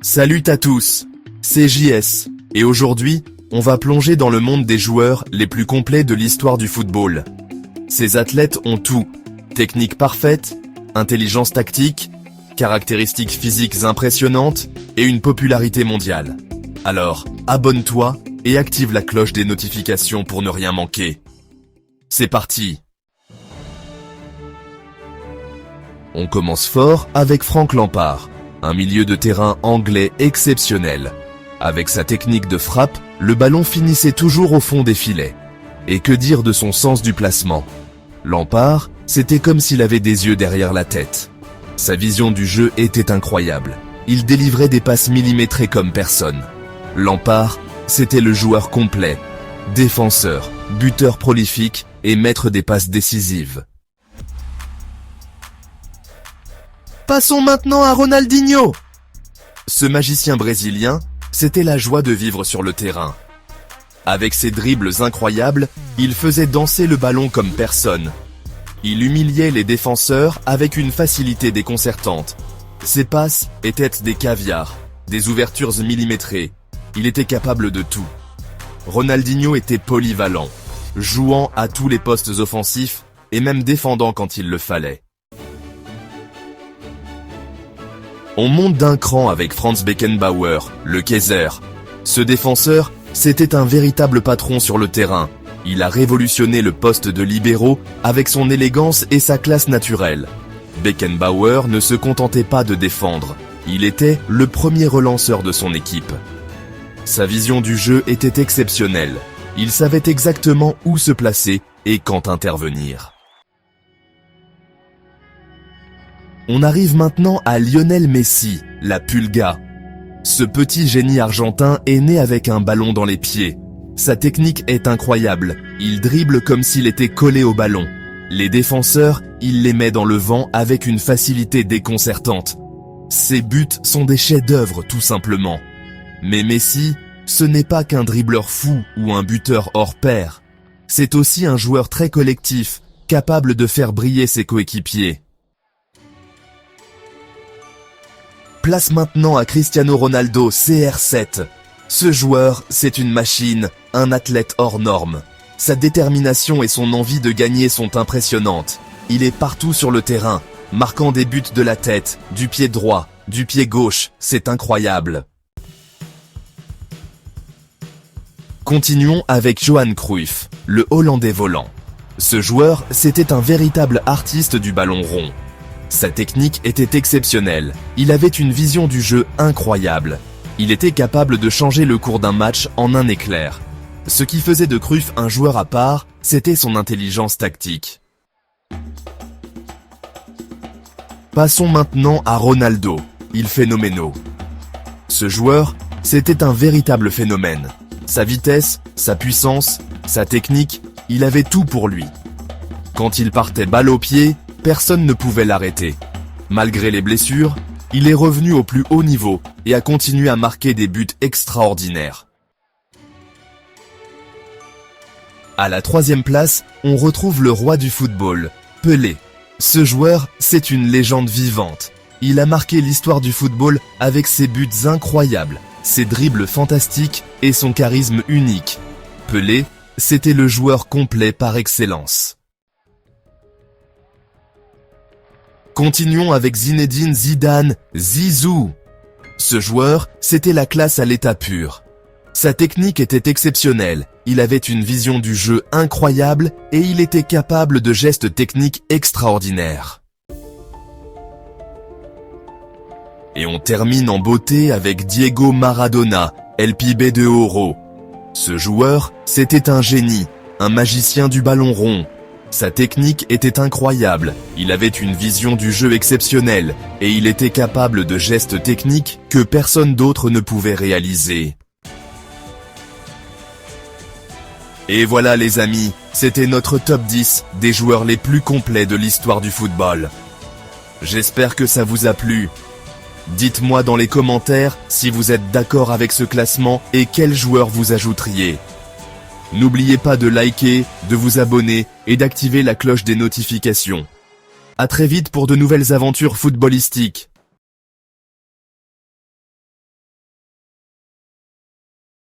Salut à tous, c'est JS, et aujourd'hui, on va plonger dans le monde des joueurs les plus complets de l'histoire du football. Ces athlètes ont tout, technique parfaite, intelligence tactique, caractéristiques physiques impressionnantes et une popularité mondiale. Alors, abonne-toi et active la cloche des notifications pour ne rien manquer. C'est parti! On commence fort avec Frank Lampard, un milieu de terrain anglais exceptionnel. Avec sa technique de frappe, le ballon finissait toujours au fond des filets. Et que dire de son sens du placement? Lampard, c'était comme s'il avait des yeux derrière la tête. Sa vision du jeu était incroyable. Il délivrait des passes millimétrées comme personne. Lampard, c'était le joueur complet. Défenseur, buteur prolifique et maître des passes décisives. Passons maintenant à Ronaldinho. Ce magicien brésilien, c'était la joie de vivre sur le terrain. Avec ses dribbles incroyables, il faisait danser le ballon comme personne. Il humiliait les défenseurs avec une facilité déconcertante. Ses passes étaient des caviars, des ouvertures millimétrées. Il était capable de tout. Ronaldinho était polyvalent, jouant à tous les postes offensifs et même défendant quand il le fallait. On monte d'un cran avec Franz Beckenbauer, le Kaiser. Ce défenseur, c'était un véritable patron sur le terrain. Il a révolutionné le poste de libéro avec son élégance et sa classe naturelle. Beckenbauer ne se contentait pas de défendre. Il était le premier relanceur de son équipe. Sa vision du jeu était exceptionnelle. Il savait exactement où se placer et quand intervenir. On arrive maintenant à Lionel Messi, la Pulga. Ce petit génie argentin est né avec un ballon dans les pieds. Sa technique est incroyable, il dribble comme s'il était collé au ballon. Les défenseurs, il les met dans le vent avec une facilité déconcertante. Ses buts sont des chefs-d'œuvre tout simplement. Mais Messi, ce n'est pas qu'un dribbleur fou ou un buteur hors pair. C'est aussi un joueur très collectif, capable de faire briller ses coéquipiers. Place maintenant à Cristiano Ronaldo, CR7. Ce joueur, c'est une machine, un athlète hors norme. Sa détermination et son envie de gagner sont impressionnantes. Il est partout sur le terrain, marquant des buts de la tête, du pied droit, du pied gauche, c'est incroyable. Continuons avec Johan Cruyff, le Hollandais volant. Ce joueur, c'était un véritable artiste du ballon rond. Sa technique était exceptionnelle, il avait une vision du jeu incroyable. Il était capable de changer le cours d'un match en un éclair. Ce qui faisait de Cruyff un joueur à part, c'était son intelligence tactique. Passons maintenant à Ronaldo, il phénoménal. Ce joueur, c'était un véritable phénomène. Sa vitesse, sa puissance, sa technique, il avait tout pour lui. Quand il partait balle au pied, personne ne pouvait l'arrêter. Malgré les blessures, il est revenu au plus haut niveau et a continué à marquer des buts extraordinaires. À la 3e place, on retrouve le roi du football, Pelé. Ce joueur, c'est une légende vivante. Il a marqué l'histoire du football avec ses buts incroyables, ses dribbles fantastiques et son charisme unique. Pelé, c'était le joueur complet par excellence. Continuons avec Zinedine Zidane, Zizou. Ce joueur, c'était la classe à l'état pur. Sa technique était exceptionnelle, il avait une vision du jeu incroyable et il était capable de gestes techniques extraordinaires. Et on termine en beauté avec Diego Maradona, El Pibe de Oro. Ce joueur, c'était un génie, un magicien du ballon rond. Sa technique était incroyable, il avait une vision du jeu exceptionnelle, et il était capable de gestes techniques que personne d'autre ne pouvait réaliser. Et voilà les amis, c'était notre top 10 des joueurs les plus complets de l'histoire du football. J'espère que ça vous a plu. Dites-moi dans les commentaires si vous êtes d'accord avec ce classement et quels joueurs vous ajouteriez. N'oubliez pas de liker, de vous abonner et d'activer la cloche des notifications. À très vite pour de nouvelles aventures footballistiques.